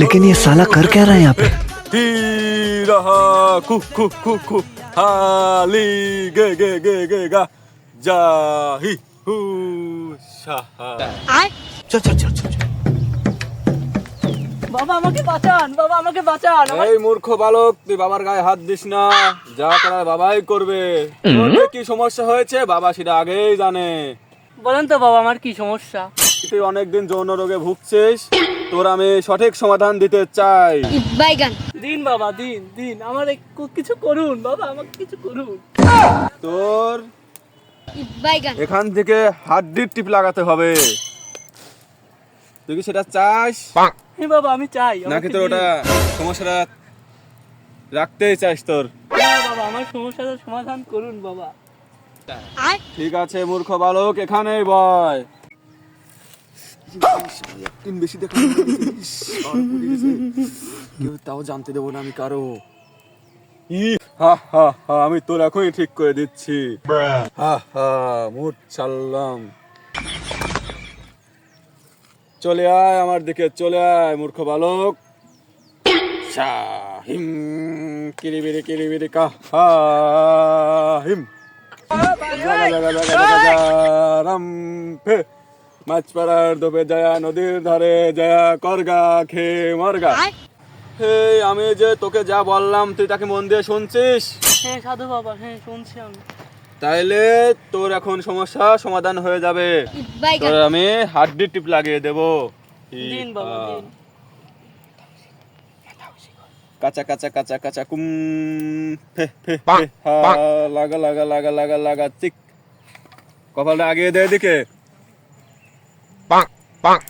लेकिन ये साला कर क्या रहा है यहाँ पे? হি রাহা কু কু কু কু হালি গে গে গে গে গা যা হি হু সাহা। चल चल चल चल বাবা আমাকে বাঁচান, বাবা আমাকে বাঁচান। এই মূর্খ বালক, তুই বাবার গায়ে হাত দিস না, যা করার বাবাই করবে। তোর যে কি সমস্যা হয়েছে বাবা সেটা আগেই জানে। বলেন তো বাবা আমার কি সমস্যা? তুই অনেকদিন যৌন রোগে ভুগছিস, তোর আমি সঠিক সমাধান দিতে চাই। দিন বাবা, দিন দিন, আমার কিছু করুন বাবা, আমাকে কিছু করুন। তোর এখান থেকে হাড্ডির টিপ লাগাতে হবে। তুই কি সেটা চাস হ্যাঁ বাবা আমি চাই। নাকি তোর ওটা সমস্যাটা রাখতেই চাস? তোর হ্যাঁ বাবা আমার সমস্যাটার সমাধান করুন বাবা। ঠিক আছে মূর্খ বালক, এখানেই বয়। একদিন বেশি দেখা কেউ তাও জানতে দেবো না আমি কারো। হা হা হা, আমি তোর এখনই ঠিক করে দিচ্ছি। হা হা, মুড ছাড়লাম। চলে আয় আমার দিকে, চলে আয় মূর্খ বালক। হিম কিরিবিরি কিরিবিরি কা হা হিম রামফে মাছপাড়ার দোপে যায়া নদীর ধারে যায়া করগা খে মরগা। হে আমি যে তোকে যা বললাম তুই তাকে মন দিয়ে শুনছিস? হ্যাঁ সাধু বাবা, হ্যাঁ শুনছি আমি। তাইলে তোর এখন সমস্যা সমাধান হয়ে যাবে। তোর আমি হাড্ডি টিপ লাগিয়ে দেবো। দিন বাবা দিন। কাঁচা কাঁচা কাঁচা কাঁচা কুম ফে ফে ফে হা লাগা লাগা লাগা লাগা লাগা চিক। কপালটা আগিয়ে দে এদিকে।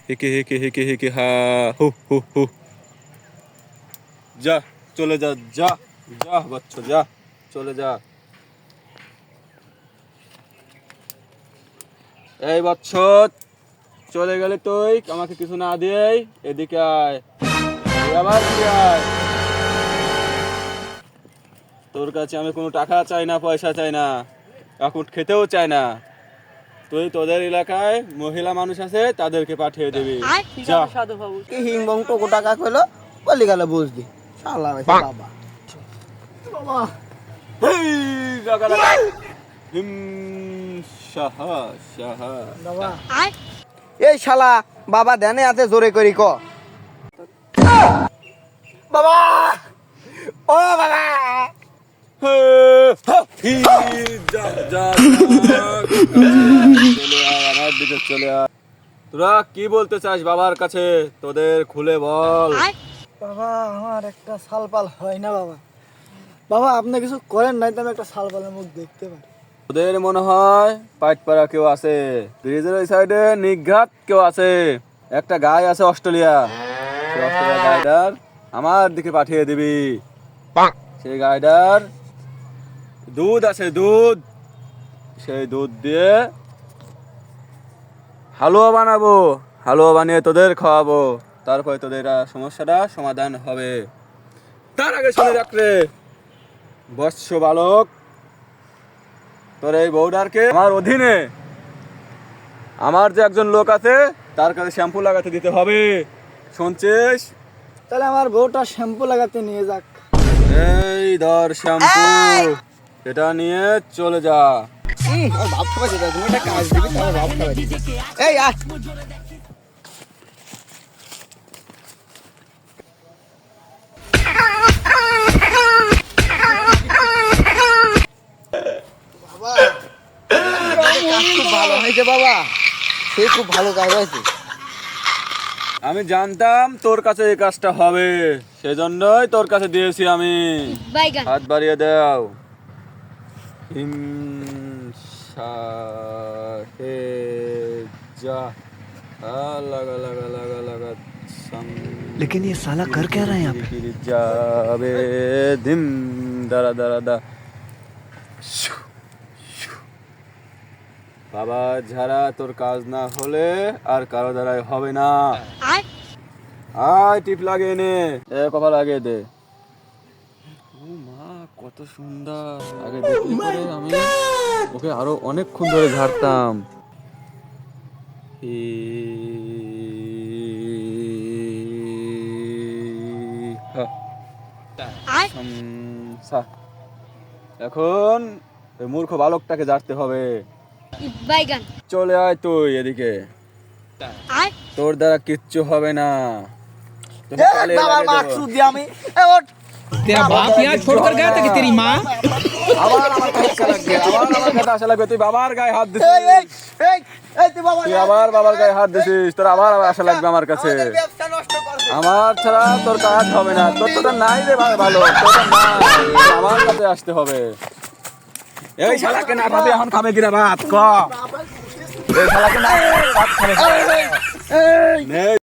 হিকে হিকে হিকে হিকে হা হু হু হু। যা চলে যা, যা যা বাচ্চা যা, চলে যা। এই বৎসর চলে গেলে তুই আমাকে কিছু না দিয়েই এদিকে আয়। তুই আবার ফিরে আয়। তোর কাছে আমি কোনো টাকা চাই না, পয়সা চাই না, এখন খেতেও চাই না। তুই তোদের এলাকায় মহিলা মানুষ আছে তাদেরকে পাঠিয়ে দিবি। ঠিক যা। আছে সাধু বাবু। কি হিংবং টোকো টাকা কইলো বলি গেল বুঝদি শালা হইছে বাবা। হেই, লাগা লাগা। হিম সাহা সাহা। বাবা এই শালা বাবা ধ্যানে আছে জোরে করি ক বাবা। ও বাবা হে, হা, হি, যা যা যা। চলে আয় আমার দিকে, চলে আয়। তোরা কি বলতে চাস বাবার কাছে? তোদের খুলে বল। বাবা আমার একটা সালপাল হয় না বাবা। বাবা আপনি কিছু করেন নাই তো আমি একটা সালপালের মুখ দেখতে পারি। তোদের মনে হয় পাইটপাড়া কেউ আছে, ব্রিজের ওই সাইডে নিঘাত কেউ আছে। একটা গাই আছে অস্ট্রেলিয়া, সেই অস্ট্রেলিয়া গাইডার আমার দিকে পাঠিয়ে দিবি। সেই গাইডার দুধ আছে, দুধ, সেই দুধ দিয়ে হালুয়া বানাবো, হালুয়া বানিয়ে তোদের খাওয়াবো। তারপরে তোদের সমস্যাটা সমাধান হবে। তার আগে শুনে রাখ রে বৎস বালক, তোর এই বউডারকে আমার অধীনে আমার যে একজন লোক আছে তার কাছে শ্যাম্পু লাগাতে দিতে হবে, শুনছিস? তাহলে আমার বউটা শ্যাম্পু লাগাতে নিয়ে যাক। এই ধর শ্যাম্পু, এটা নিয়ে চলে যা। ভাব খাবার যেটা তুমি একটা কাজ দিবি তাহলে ভাব খাবার এই আয়। বাবা কাজ খুব ভালো হয়েছে বাবা, সে খুব ভালো কাজ হয়েছে। আমি জানতাম তোর কাছে এই কাজটা হবে, সেজন্যই তোর কাছে দিয়েছি আমি। হাত বাড়িয়ে দাও। হিম হে যা লাগা লাগা লাগা লাগা সাম। लेकिन ये साला कर क्या रहा है यहाँ पे? যাবে ধিম দাঁড়া দাঁড়া দা। বাবা ঝাড়া তোর কাজ না হলে আর কারো দ্বারাই হবে না। আয় টিপ লাগিয়ে নে, কপাল লাগিয়ে দে। ও মা কত সুন্দর! আগে দেখলে পরে আমি ওকে আরো অনেকক্ষণ ধরে ঝাড়তাম। হি এখন ওই মূর্খ বালকটাকে জানতে হবে। বাইগান চলে আয় তুই এদিকে, আয় তোর দ্বারা কিচ্ছু হবে না। তোকে কালে বাবা লাগিয়ে দেবো। মাকসুদ দিয়ে আমি ওঠ तेरा बाप यहाँ छोड़कर गया था कि तेरी माँ আবার আমার কাছে আসা লাগবে, আবার আমার কাছে আসা লাগবে। তুই বাবার গায়ে হাত দিছিস, এই এই এই এই তুই বাবা তুই আবার বাবার গায়ে হাত দিছিস, তোর আবার আসা লাগবে আমার কাছে। আমাদের ব্যবসা নষ্ট করছে। আমার ছাড়া তোর কাজ হবে না, তোর তো নাই রে ভালো, তোর নাই, আমার কাছে আসতে হবে। এই শালাকে না খাবে, এখন খাবে কিনা ভাত ক? এই শালাকে না ভাত খাবে। এই নে।